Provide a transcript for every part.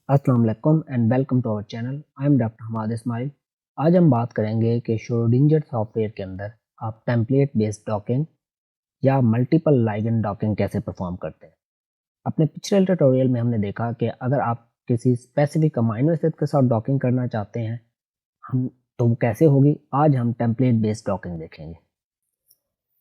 अस्सलाम वालेकुम and welcome to our channel. I am doctor Hamad Ismail. आज हम बात करेंगे कि श्रोडिंगर सॉफ्टवेयर के अंदर आप टेम्पलेट बेस्ड डॉकिंग या मल्टीपल लाइगेंड डॉकिंग कैसे परफॉर्म करते हैं। अपने पिछले ट्यूटोरियल में हमने देखा कि अगर आप किसी स्पेसिफिक अमाइनो एसिड के साथ डॉकिंग करना चाहते हैं हम तो वो कैसे होगी। आज हम टेम्पलेट बेस्ड डॉकिंग देखेंगे।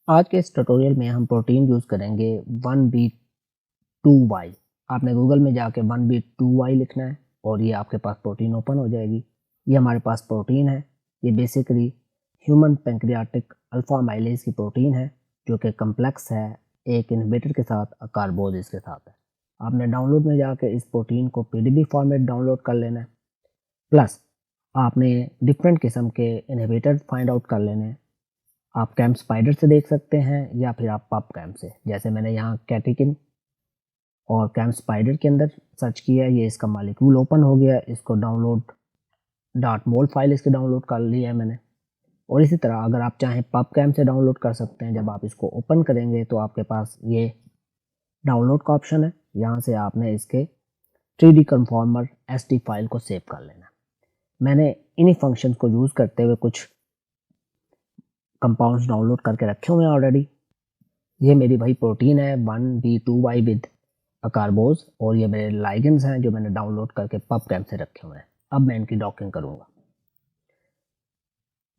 आज के इस ट्यूटोरियल में हम प्रोटीन यूज़ करेंगे 1B2Y। आपने गूगल में जाके 1B2Y लिखना है और ये आपके पास प्रोटीन ओपन हो जाएगी। ये हमारे पास प्रोटीन है। ये basically human pancreatic alpha mileage की प्रोटीन है जो कि कम्प्लेक्स है एक इनहिबिटर के साथ कार्बोज इसके साथ है। आपने डाउनलोड में जाके इस प्रोटीन को पीडीबी फॉर्मेट डाउनलोड कर लेना है। प्लस आपने डिफरेंट किस्म के इनहिबिटर फाइंड आउट कर लेने हैं। आप कैम्प स्पाइडर से देख सकते हैं या फिर आप पब कैम्प से, जैसे मैंने यहाँ कैटेकिन और कैम्प स्पाइडर के अंदर सर्च किया। ये इसका मालिक्यूल ओपन हो गया। इसको डाउनलोड .mol फाइल इसकी डाउनलोड कर ली है मैंने। और इसी तरह अगर आप चाहें पब कैम्प से डाउनलोड कर सकते हैं। जब आप इसको ओपन करेंगे तो आपके पास ये डाउनलोड का ऑप्शन है। यहाँ से आपने इसके 3D कन्फॉर्मर SD फाइल को सेव कर लेना। मैंने इन्हीं फंक्शन को यूज़ करते हुए कुछ कंपाउंड्स डाउनलोड करके रखे हुए हैं ऑलरेडी। ये मेरी भाई प्रोटीन है 1B2Y विद कार्बोज और ये मेरे लाइगेंड्स हैं जो मैंने डाउनलोड करके पब कैम्प से रखे हुए हैं। अब मैं इनकी डॉकिंग करूंगा।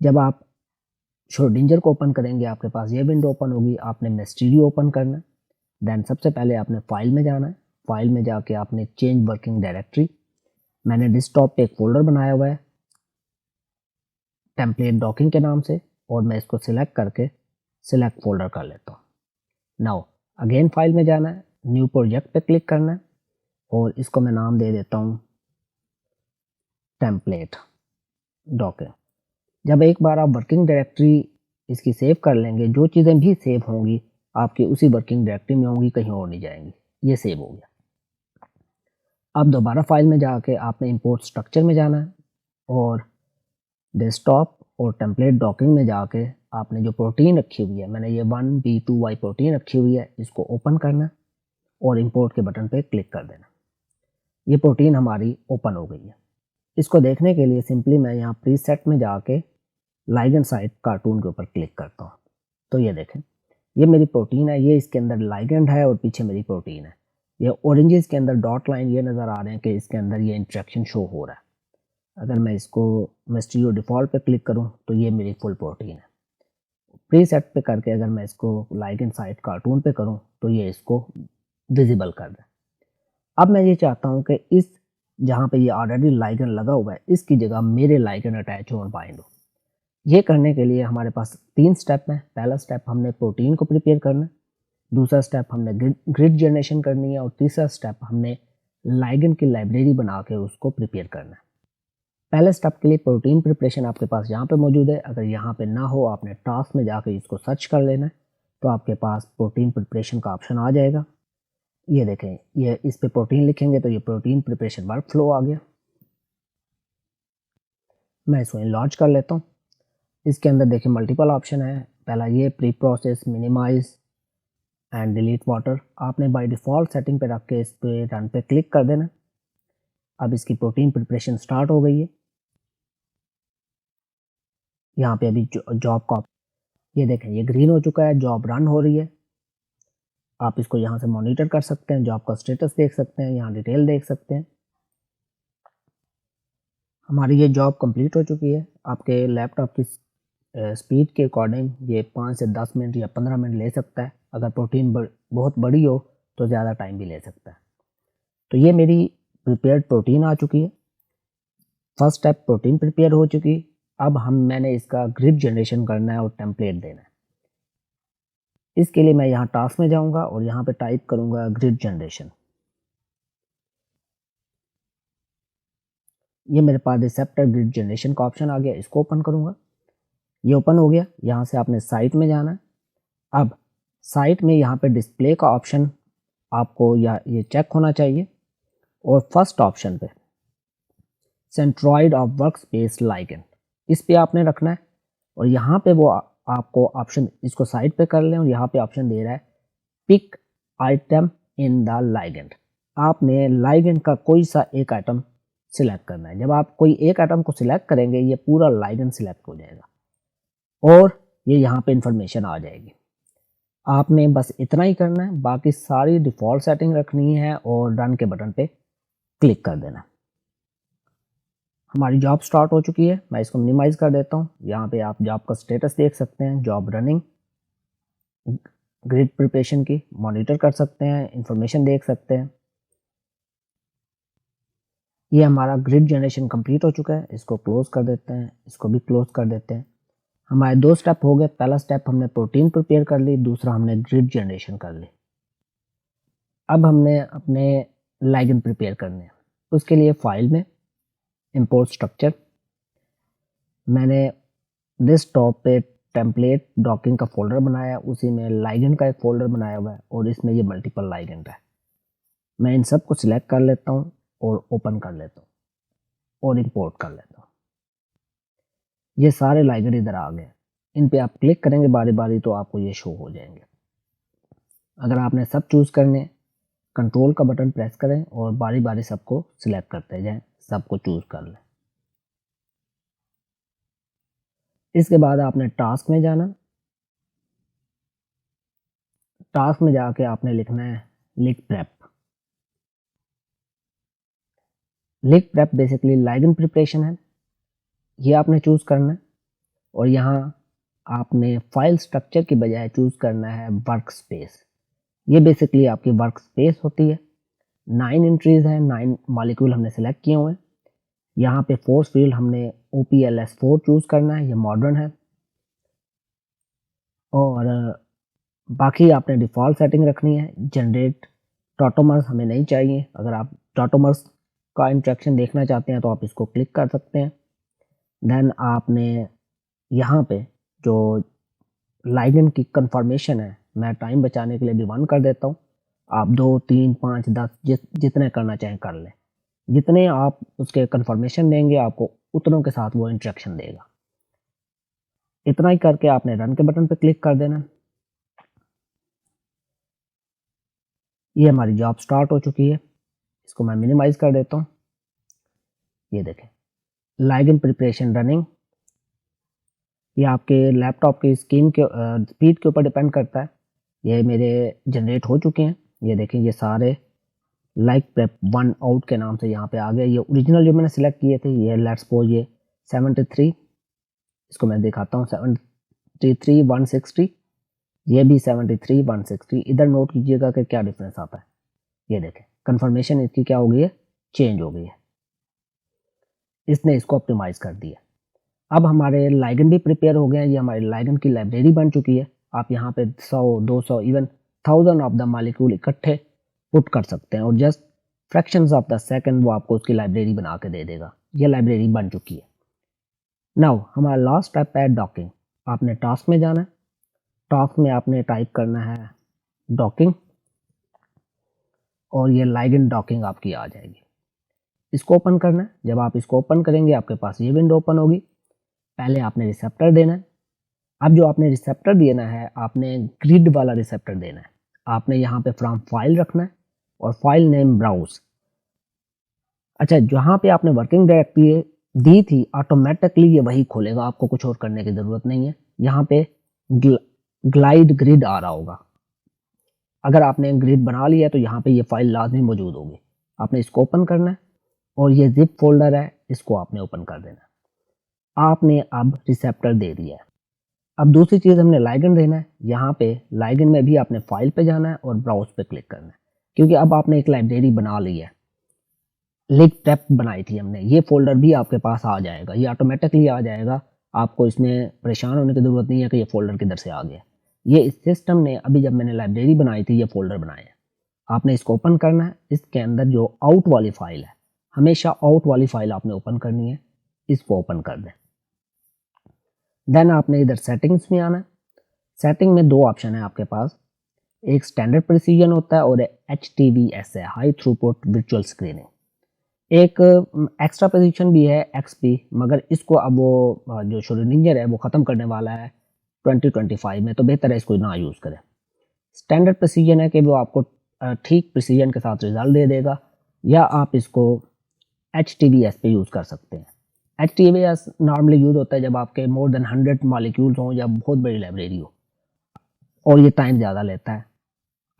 जब आप श्रोडिंगर को ओपन करेंगे आपके पास ये विंडो ओपन होगी। आपने मिस्टीरियो ओपन करना है। देन सबसे पहले आपने फाइल में जाना है। फाइल में जाके आपने चेंज वर्किंग डायरेक्टरी, मैंने डेस्कटॉप पे एक फोल्डर बनाया हुआ है टेम्पलेट डॉकिंग के नाम से और मैं इसको सिलेक्ट करके सिलेक्ट फोल्डर कर लेता हूँ। नाउ अगेन फाइल में जाना है, न्यू प्रोजेक्ट पे क्लिक करना है और इसको मैं नाम दे देता हूँ टेम्पलेट डॉकिंग। जब एक बार आप वर्किंग डायरेक्टरी इसकी सेव कर लेंगे, जो चीज़ें भी सेव होंगी आपकी उसी वर्किंग डायरेक्टरी में होंगी, कहीं और नहीं जाएंगी। ये सेव हो गया। अब दोबारा फाइल में जाके आपने इंपोर्ट स्ट्रक्चर में जाना है और डेस्कटॉप और टेम्पलेट डॉकिंग में जाके आपने जो प्रोटीन रखी हुई है, मैंने ये 1B2Y प्रोटीन रखी हुई है, इसको ओपन करना और इंपोर्ट के बटन पे क्लिक कर देना। ये प्रोटीन हमारी ओपन हो गई है। इसको देखने के लिए सिंपली मैं यहाँ प्रीसेट में जाके लाइगेंड साइट कार्टून के ऊपर क्लिक करता हूँ। तो ये देखें, ये मेरी प्रोटीन है। ये इसके अंदर लाइगेंड है और पीछे मेरी प्रोटीन है। ये ऑरेंजेस के अंदर डॉट लाइन ये नज़र आ रहे हैं कि इसके अंदर ये इंट्रैक्शन शो हो रहा है। अगर मैं इसको मिस्टीरियो डिफ़ॉल्ट पे क्लिक करूँ तो ये मेरी फुल प्रोटीन है। प्रीसेट पे करके अगर मैं इसको लाइगेंड साइट कार्टून पे करूँ तो ये इसको विजिबल कर दे। अब मैं ये चाहता हूँ कि इस जहाँ पे ये ऑलरेडी लाइगेंड लगा हुआ है इसकी जगह मेरे लाइगेंड अटैच हो और बाइंड हो। ये करने के लिए हमारे पास 3 स्टेप हैं। पहला स्टेप हमने प्रोटीन को प्रिपेयर करना है, दूसरा स्टेप हमने ग्रिड जनरेशन करनी है और तीसरा स्टेप हमने लाइगेंड की लाइब्रेरी बना के उसको प्रिपेयर करना है। पहले स्टेप के लिए प्रोटीन प्रिपरेशन आपके पास यहाँ पे मौजूद है। अगर यहाँ पे ना हो आपने टास्क में जाकर इसको सर्च कर लेना है तो आपके पास प्रोटीन प्रिपरेशन का ऑप्शन आ जाएगा। ये देखें, ये इस पे प्रोटीन लिखेंगे तो ये प्रोटीन प्रिपरेशन वर्क फ्लो आ गया। मैं इसको लॉन्च कर लेता हूँ। इसके अंदर देखिए मल्टीपल ऑप्शन है। पहला ये pre process, minimize and delete water. आपने बाय डिफ़ॉल्ट सेटिंग पे रख के इस पे रन पे क्लिक कर देना। अब इसकी प्रोटीन प्रिपरेशन स्टार्ट हो गई है। यहाँ पे अभी जॉब का ये देखें ये ग्रीन हो चुका है, जॉब रन हो रही है। आप इसको यहाँ से मॉनिटर कर सकते हैं, जॉब का स्टेटस देख सकते हैं, यहाँ डिटेल देख सकते हैं। हमारी ये जॉब कंप्लीट हो चुकी है। आपके लैपटॉप की स्पीड के अकॉर्डिंग ये 5 से 10 मिनट या 15 मिनट ले सकता है। अगर प्रोटीन बहुत बड़ी हो तो ज़्यादा टाइम भी ले सकता है। तो ये मेरी प्रिपेयर्ड प्रोटीन आ चुकी है। फर्स्ट स्टेप प्रोटीन प्रिपेयर हो चुकी। अब मैंने इसका ग्रिड जनरेशन करना है और टेम्पलेट देना है। इसके लिए मैं यहाँ टास्क में जाऊँगा और यहाँ पे टाइप करूँगा ग्रिड जनरेशन। ये मेरे पास रिसेप्टर ग्रिड जनरेशन का ऑप्शन आ गया। इसको ओपन करूँगा, ये ओपन हो गया। यहाँ से आपने साइट में जाना है। अब साइट में यहाँ पे डिस्प्ले का ऑप्शन आपको ये चेक होना चाहिए और फर्स्ट ऑप्शन पे centroid of work space ligand, इस पे आपने रखना है। और यहाँ पे वो आपको ऑप्शन, इसको साइड पे कर लें और यहाँ पे ऑप्शन दे रहा है pick item in the legend. आपने लाइगेंड का कोई सा एक आइटम सिलेक्ट करना है। जब आप कोई एक आइटम को सिलेक्ट करेंगे ये पूरा लाइगेंड सिलेक्ट हो जाएगा और ये यहाँ पे इंफॉर्मेशन आ जाएगी। आपने बस इतना ही करना है, बाकी सारी डिफ़ॉल्ट सेटिंग रखनी है और रन के बटन पे क्लिक कर देना। हमारी जॉब स्टार्ट हो चुकी है। मैं इसको मिनिमाइज़ कर देता हूँ। यहाँ पे आप जॉब का स्टेटस देख सकते हैं, जॉब रनिंग, ग्रिड प्रिपरेशन की मॉनिटर कर सकते हैं, इंफॉर्मेशन देख सकते हैं। ये हमारा ग्रिड जनरेशन कंप्लीट हो चुका है। इसको क्लोज कर देते हैं, इसको भी क्लोज कर देते हैं। हमारे दो स्टेप हो गए। पहला स्टेप हमने प्रोटीन प्रिपेयर कर ली, दूसरा हमने ग्रिड जनरेशन कर ली। अब हमने अपने लाइगेंड प्रिपेयर करने हैं। उसके लिए फाइल में इंपोर्ट स्ट्रक्चर, मैंने डेस्कटॉप पे टेम्पलेट डॉकिंग का फोल्डर बनाया, उसी में लाइगेंड का एक फोल्डर बनाया हुआ है और इसमें ये मल्टीपल लाइगेंड है। मैं इन सब को सिलेक्ट कर लेता हूँ और ओपन कर लेता हूँ और इंपोर्ट कर लेता हूँ। ये सारे लाइगेंड इधर आ गए। इन पे आप क्लिक करेंगे बारी बारी तो आपको ये शो हो जाएंगे। अगर आपने सब चूज़ करने, कंट्रोल का बटन प्रेस करें और बारी बारी सबको सिलेक्ट करते जाएं, सबको चूज़ कर लें। इसके बाद आपने टास्क में जाना। टास्क में जाके आपने लिखना है लिक प्रेप। लिक प्रेप बेसिकली लाइगेंड प्रिपरेशन है, ये आपने चूज़ करना है। और यहाँ आपने फाइल स्ट्रक्चर की बजाय चूज़ करना है वर्क स्पेस। ये बेसिकली आपकी वर्क स्पेस होती है। 9 एंट्रीज हैं, 9 मॉलिक्यूल हमने सेलेक्ट किए हुए हैं। यहाँ पे फोर्स फील्ड हमने OPLS4 चूज़ करना है, ये मॉडर्न है। और बाकी आपने डिफ़ॉल्ट सेटिंग रखनी है। जनरेट टॉटोमर्स हमें नहीं चाहिए। अगर आप टॉटोमर्स का इंट्रैक्शन देखना चाहते हैं तो आप इसको क्लिक कर सकते हैं। देन आपने यहाँ पे जो लाइगेंड की कन्फर्मेशन है, मैं टाइम बचाने के लिए भी 1 कर देता हूँ। आप 2, 3, 5, 10 जितने करना चाहें कर लें। जितने आप उसके कन्फर्मेशन देंगे आपको उतनों के साथ वो इंट्रैक्शन देगा। इतना ही करके आपने रन के बटन पे क्लिक कर देना। ये हमारी जॉब स्टार्ट हो चुकी है। इसको मैं मिनिमाइज कर देता हूँ। ये देखें लाइगेंड प्रिपरेशन रनिंग। ये आपके लैपटॉप की स्क्रीन के स्पीड के ऊपर डिपेंड करता है। ये मेरे जनरेट हो चुके हैं। ये देखें ये सारे लाइक प्रेप 1 आउट के नाम से यहाँ पे आ गए। ये ओरिजिनल जो मैंने सेलेक्ट किए थे, ये लेट्स सपोज ये 73, इसको मैं दिखाता हूँ 73 160, ये भी 73 160। इधर नोट कीजिएगा कि क्या डिफरेंस आता है। ये देखें कंफर्मेशन इसकी क्या हो गई है, चेंज हो गई है। इसने इसको ऑप्टिमाइज कर दिया। अब हमारे लाइगेंड भी प्रिपेयर हो गए हैं। ये हमारी लाइगेंड की लाइब्रेरी बन चुकी है। आप यहाँ पे 100 200 इवन 1000 ऑफ द मॉलिक्यूल इकट्ठे पुट कर सकते हैं और just fractions of the second वो आपको उसकी लाइब्रेरी बना के दे देगा। ये लाइब्रेरी बन चुकी है। नाउ हमारा लास्ट स्टेप है डॉकिंग। आपने टास्क में जाना है। टास्क में आपने टाइप करना है डॉकिंग और ये लाइगेंड डॉकिंग आपकी आ जाएगी। इसको ओपन करना है। जब आप इसको ओपन करेंगे आपके पास ये विंडो ओपन होगी। पहले आपने रिसेप्टर देना है। अब जो आपने रिसेप्टर देना है, आपने ग्रिड वाला रिसेप्टर देना है। आपने यहाँ पे फ्रॉम फाइल रखना है और फाइल नेम ब्राउज। अच्छा, जहाँ पे आपने वर्किंग डायरेक्टरी दी थी ऑटोमेटिकली ये वही खोलेगा, आपको कुछ और करने की ज़रूरत नहीं है। यहाँ पे ग्लाइड ग्रिड आ रहा होगा। अगर आपने ग्रिड बना लिया तो यहाँ पे ये फाइल लाजमी मौजूद होगी। आपने इसको ओपन करना है और ये जिप फोल्डर है, इसको आपने ओपन कर देना है। आपने अब रिसेप्टर दे दिया है। अब दूसरी चीज़ हमने लाइगेंड देना है। यहाँ पे लाइगेंड में भी आपने फाइल पे जाना है और ब्राउज पे क्लिक करना है, क्योंकि अब आपने एक लाइब्रेरी बना ली है। लिक प्रेप बनाई थी हमने, ये फोल्डर भी आपके पास आ जाएगा, ये ऑटोमेटिकली आ जाएगा। आपको इसमें परेशान होने की ज़रूरत नहीं है कि ये फोल्डर किधर से आ गया। ये इस सिस्टम ने अभी जब मैंने लाइब्रेरी बनाई थी ये फोल्डर बनाया है। आपने इसको ओपन करना है। इसके अंदर जो आउट वाली फाइल है, हमेशा आउट वाली फाइल आपने ओपन करनी है। इसको ओपन कर दें। देन आपने इधर सेटिंग्स में आना है। सेटिंग में 2 ऑप्शन है आपके पास। एक स्टैंडर्ड प्रिसीजन होता है और HTVS है, हाई थ्रूपुट वर्चुअल स्क्रीनिंग। एक एक्स्ट्रा प्रिसीजन भी है XP, मगर इसको अब वो जो श्रोडिंगर है वो ख़त्म करने वाला है 2025 में, तो बेहतर है इसको ना यूज़ करें। स्टैंडर्ड प्रिसीजन है कि वो आपको ठीक प्रिसीजन के साथ रिजल्ट दे देगा, या आप इसको HTBS पे यूज़ कर सकते हैं। HTBS नॉर्मली यूज़ होता है जब आपके मोर देन 100 मॉलिक्यूल्स हों या बहुत बड़ी लाइब्रेरी हो, और ये टाइम ज़्यादा लेता है।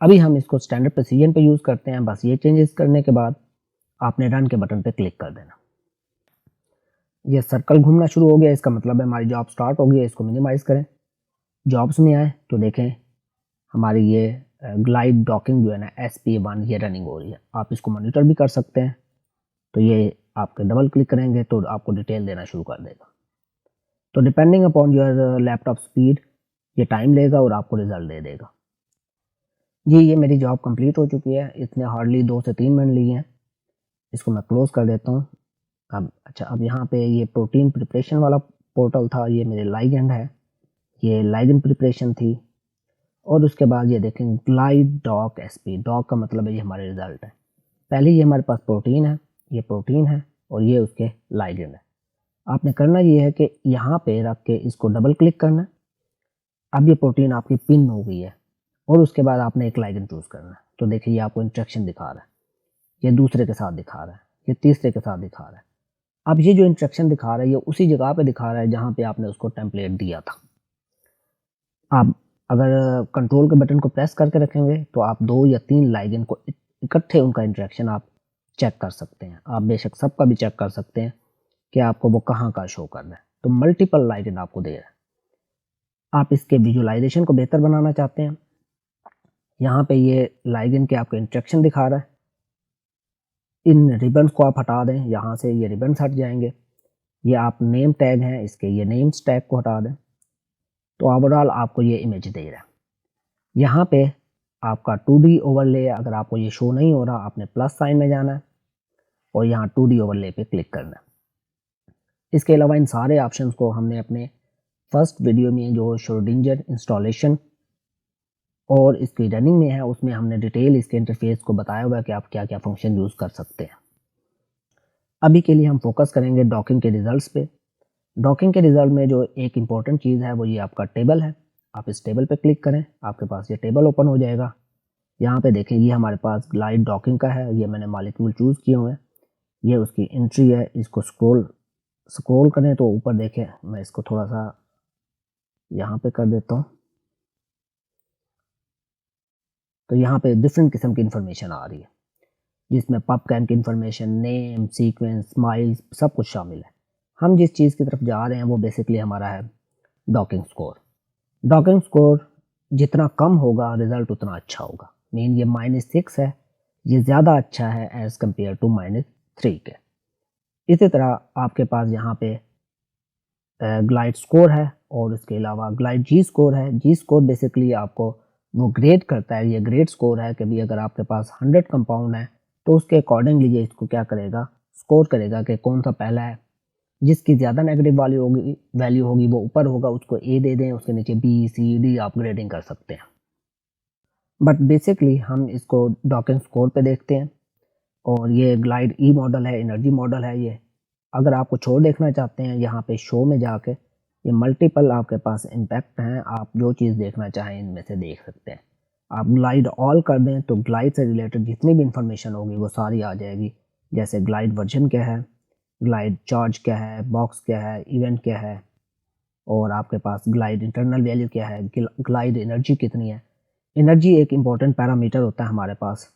अभी हम इसको स्टैंडर्ड प्रिसीजन पे यूज़ करते हैं। बस ये चेंजेस करने के बाद आपने रन के बटन पे क्लिक कर देना। ये सर्कल घूमना शुरू हो गया, इसका मतलब है हमारी जॉब स्टार्ट हो गई है। इसको मिनिमाइज़ करें, जॉब्स में आए तो देखें हमारी ये ग्लाइड डॉकिंग जो है ना SP1 ये रनिंग हो रही है। आप इसको मॉनिटर भी कर सकते हैं। तो ये आपके डबल क्लिक करेंगे तो आपको डिटेल देना शुरू कर देगा। तो depending upon your laptop speed ये टाइम लेगा और आपको रिजल्ट दे देगा। जी, ये मेरी जॉब कंप्लीट हो चुकी है। इसने हार्डली 2 से 3 मिनट लिए हैं। इसको मैं क्लोज़ कर देता हूँ। अब यहाँ पे ये प्रोटीन प्रिपरेशन वाला पोर्टल था, ये मेरे लाइगेंड है, ये लाइगेंड प्रिपरेशन थी। और उसके बाद ये देखें ग्लाइड डॉक SP, डॉक का मतलब है ये हमारे रिजल्ट है। पहले ये हमारे पास प्रोटीन है, ये प्रोटीन है और ये उसके लाइगेंड है। आपने करना ये है कि यहाँ पे रख के इसको डबल क्लिक करना है। अब ये प्रोटीन आपकी पिन हो गई है और उसके बाद आपने एक लाइगेंड चूज़ करना है। तो देखिए ये आपको इंट्रैक्शन दिखा रहा है, ये दूसरे के साथ दिखा रहा है, ये तीसरे के साथ दिखा रहा है। अब ये जो इंस्ट्रक्शन दिखा रहा है ये उसी जगह पे दिखा रहा है जहाँ पे आपने उसको टेम्पलेट दिया था। आप अगर कंट्रोल के बटन को प्रेस करके रखेंगे तो आप 2 या 3 लाइगेंड को इकट्ठे उनका इंटरेक्शन आप चेक कर सकते हैं। आप बेशक सबका भी चेक कर सकते हैं कि आपको वो कहाँ का शो कर रहा है। तो मल्टीपल लाइगेंड आपको दे रहा है। आप इसके विजुअलाइजेशन को बेहतर बनाना चाहते हैं, यहाँ पे ये लाइगेंड के आपको इंटरेक्शन दिखा रहा है। इन रिबन्स को आप हटा दें, यहाँ से ये रिबन्स हट जाएंगे। ये आप नेम टैग हैं इसके, ये नेम्स टैग को हटा दें तो ओवरऑल आपको ये इमेज दे रहा है। यहाँ पे आपका 2D ओवरले, अगर आपको ये शो नहीं हो रहा आपने प्लस साइन में जाना है और यहाँ 2D ओवरले पे क्लिक करना है। इसके अलावा इन सारे ऑप्शंस को हमने अपने फर्स्ट वीडियो में जो श्रोडिंगर इंस्टॉलेशन और इसकी रनिंग में है उसमें हमने डिटेल इसके इंटरफेस को बताया हुआ है कि आप क्या क्या फंक्शन यूज़ कर सकते हैं। अभी के लिए हम फोकस करेंगे डॉकिंग के रिजल्ट्स पे। डॉकिंग के रिजल्ट में जो एक इम्पॉर्टेंट चीज़ है वो ये आपका टेबल है। आप इस टेबल पे क्लिक करें, आपके पास ये टेबल ओपन हो जाएगा। यहाँ पे देखें ये हमारे पास ग्लाइड डॉकिंग का है, ये मैंने मॉलिक्यूल चूज़ किए हुए हैं, ये उसकी एंट्री है। इसको स्क्रॉल करें तो ऊपर देखें, मैं इसको थोड़ा सा यहाँ पे कर देता हूँ तो यहाँ पे डिफरेंट किस्म की इंफॉर्मेशन आ रही है जिसमें पबकेम की इंफॉर्मेशन, नेम, सीक्वेंस, स्माइल्स सब कुछ शामिल है। हम जिस चीज़ की तरफ जा रहे हैं वो बेसिकली हमारा है डॉकिंग स्कोर। डॉकिंग स्कोर जितना कम होगा रिजल्ट उतना अच्छा होगा। मीन ये -6 है, ये ज़्यादा अच्छा है एज़ कम्पेयर टू -3 के। इसी तरह आपके पास यहाँ पे ग्लाइड स्कोर है और इसके अलावा ग्लाइड जी स्कोर है। जी स्कोर बेसिकली आपको वो ग्रेड करता है, ये ग्रेड स्कोर है कि भाई अगर आपके पास 100 कंपाउंड है तो उसके अकॉर्डिंगली ये इसको क्या करेगा, स्कोर करेगा कि कौन सा पहला है। जिसकी ज़्यादा नेगेटिव वैल्यू होगी वो ऊपर होगा, उसको A दे दें, उसके नीचे B, C, D आप ग्रेडिंग कर सकते हैं। बट बेसिकली हम इसको डॉकिंग स्कोर पे देखते हैं और ये ग्लाइड E मॉडल है, एनर्जी मॉडल है ये। अगर आप कुछ और देखना चाहते हैं यहाँ पे शो में जाके ये मल्टीपल आपके पास इम्पैक्ट हैं, आप जो चीज़ देखना चाहें इनमें से देख सकते हैं। आप ग्लाइड ऑल कर दें तो ग्लाइड से रिलेटेड जितनी भी इंफॉर्मेशन होगी वो सारी आ जाएगी, जैसे ग्लाइड वर्जन क्या है, ग्लाइड चार्ज क्या है, बॉक्स क्या है, इवेंट क्या है, और आपके पास ग्लाइड इंटरनल वैल्यू क्या है, ग्लाइड एनर्जी कितनी है। एनर्जी एक इम्पॉर्टेंट पैरामीटर होता है हमारे पास।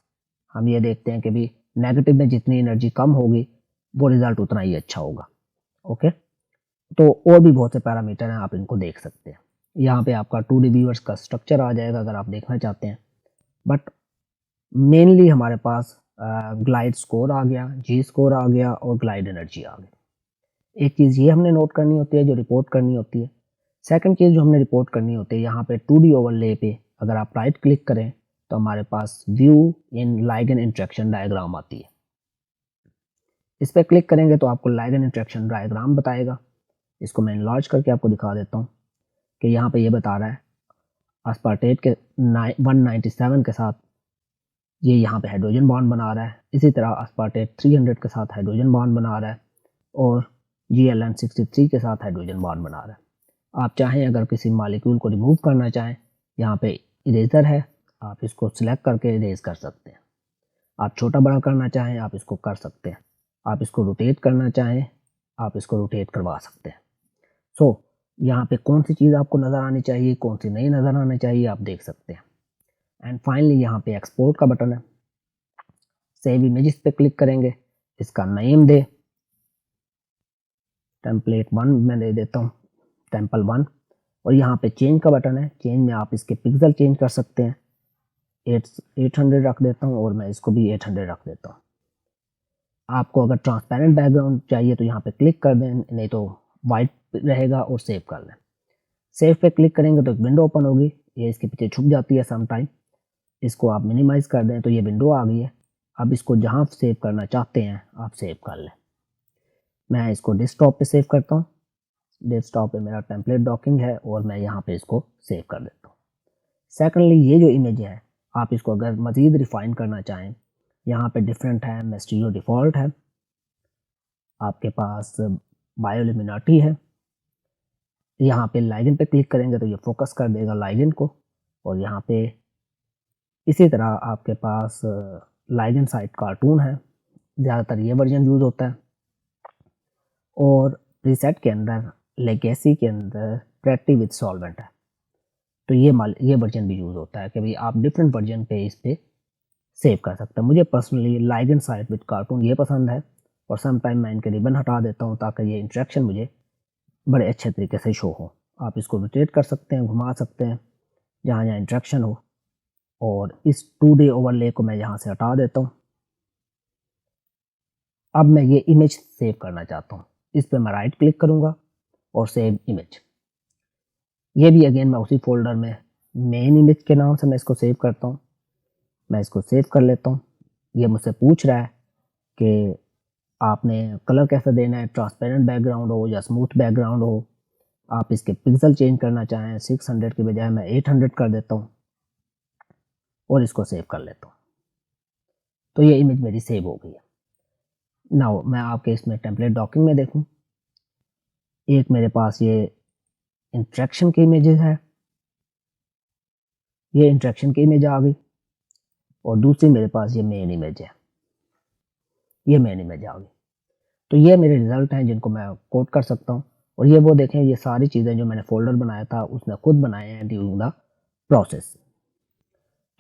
हम ये देखते हैं कि भी नेगेटिव में जितनी एनर्जी कम होगी वो रिज़ल्ट उतना ही अच्छा होगा। ओके, तो और भी बहुत से पैरामीटर हैं, आप इनको देख सकते हैं। यहाँ पे आपका 2D व्यूअर्स का स्ट्रक्चर आ जाएगा अगर आप देखना चाहते हैं। बट मेनली हमारे पास ग्लाइड स्कोर आ गया, जी स्कोर आ गया और ग्लाइड एनर्जी आ गई। एक चीज़ ये हमने नोट करनी होती है जो रिपोर्ट करनी होती है। सेकंड चीज़ जो हमने रिपोर्ट करनी होती है, यहाँ पे 2D ओवरले पे अगर आप राइट क्लिक करें तो हमारे पास view in ligand interaction diagram आती है। इस पर क्लिक करेंगे तो आपको लाइगेंड इंटरेक्शन डायग्राम बताएगा। इसको मैं इनलार्ज करके आपको दिखा देता हूँ कि यहाँ पे ये बता रहा है अस्पार्टेट के 197 के साथ ये यहाँ पे हाइड्रोजन बॉन्ड बना रहा है। इसी तरह अस्पार्टेट 300 के साथ हाइड्रोजन बॉन्ड बना रहा है और GLN 63 के साथ हाइड्रोजन बॉन्ड बना रहा है। आप चाहें अगर किसी मालिक्यूल को रिमूव करना चाहें, यहाँ पे इरेजर है, आप इसको सिलेक्ट करके इरेज कर सकते हैं। आप छोटा बड़ा करना चाहें आप इसको कर सकते हैं। आप इसको रोटेट करना चाहें आप इसको रोटेट करवा सकते हैं। सो यहाँ पे कौन सी चीज़ आपको नज़र आनी चाहिए, कौन सी नहीं नज़र आनी चाहिए, आप देख सकते हैं। एंड फाइनली यहाँ पे एक्सपोर्ट का बटन है। सेव इमेजेस पे क्लिक करेंगे, इसका नेम दे, टेम्पलेट 1 मैं दे देता हूँ, टेम्पल 1। और यहाँ पे चेंज का बटन है, चेंज में आप इसके पिक्सल चेंज कर सकते हैं। 800 रख देता हूँ और मैं इसको भी 800 रख देता हूँ। आपको अगर ट्रांसपेरेंट बैकग्राउंड चाहिए तो यहाँ पे क्लिक कर दें, नहीं तो वाइट रहेगा और सेव कर लें। सेव पे क्लिक करेंगे तो एक विंडो ओपन होगी, ये इसके पीछे छुप जाती है सम टाइम। इसको आप मिनिमाइज कर दें तो ये विंडो आ गई है। अब इसको जहाँ सेव करना चाहते हैं आप सेव कर लें। मैं इसको डेस्कटॉप पे सेव करता हूँ। डेस्कटॉप पे मेरा टेम्पलेट डॉकिंग है और मैं यहाँ पे इसको सेव कर देता हूँ। सेकेंडली ये जो इमेज है आप इसको अगर मज़ीद रिफाइन करना चाहें, यहाँ पे डिफरेंट है, मेस्टियो डिफ़ॉल्ट है, आपके पास बायोल्यूमिनाटी है। यहाँ पे लाइगन पे क्लिक करेंगे तो ये फोकस कर देगा लाइगन को। और यहाँ पे इसी तरह आपके पास लाइगन साइड कार्टून है, ज़्यादातर ये वर्जन यूज़ होता है। और प्रीसेट के अंदर लेगेसी के अंदर प्रेटी विद सॉल्वेंट है, तो ये वर्जन भी यूज़ होता है कि भाई आप डिफरेंट वर्जन पे इस पे सेव कर सकते हैं। मुझे personally ligand side with cartoon ये पसंद है और सम टाइम मैं इनके रिबन हटा देता हूँ ताकि ये इंटरेक्शन मुझे बड़े अच्छे तरीके से शो हो। आप इसको रोटेट कर सकते हैं, घुमा सकते हैं जहाँ जहाँ इंटरेक्शन हो। और इस 2D ओवरले को मैं यहाँ से हटा देता हूँ। अब मैं ये इमेज सेव करना चाहता हूँ, इस पर मैं राइट क्लिक करूँगा और सेव इमेज। ये भी अगेन मैं उसी फोल्डर में मेन इमेज के नाम से मैं इसको सेव करता हूँ। मैं इसको सेव कर लेता हूँ। ये मुझसे पूछ रहा है कि आपने कलर कैसे देना है, ट्रांसपेरेंट बैकग्राउंड हो या स्मूथ बैकग्राउंड हो। आप इसके पिक्सल चेंज करना चाहें 600 के बजाय मैं 800 कर देता हूँ और इसको सेव कर लेता हूँ। तो ये इमेज मेरी सेव हो गई है। नाउ मैं आपके इसमें टेम्पलेट डॉकिंग में देखूँ, एक मेरे पास ये इंटरेक्शन की इमेजेस है, ये इंटरेक्शन की इमेज आ गई। और दूसरी मेरे पास ये मेन इमेज है, ये मेन इमेज आ गई। तो ये मेरे रिजल्ट हैं जिनको मैं कोड कर सकता हूँ। और ये वो देखें, ये सारी चीज़ें जो मैंने फोल्डर बनाया था उसने खुद बनाए हैं ड्यूरिंग द प्रोसेस।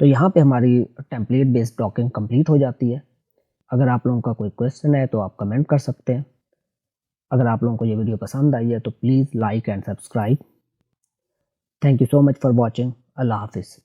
तो यहाँ पे हमारी टेम्पलेट बेस्ड डॉकिंग कंप्लीट हो जाती है। अगर आप लोगों का कोई क्वेश्चन है तो आप कमेंट कर सकते हैं। अगर आप लोगों को ये वीडियो पसंद आई है तो please like and subscribe. Thank you so much for watching. अल्लाह हाफिज़।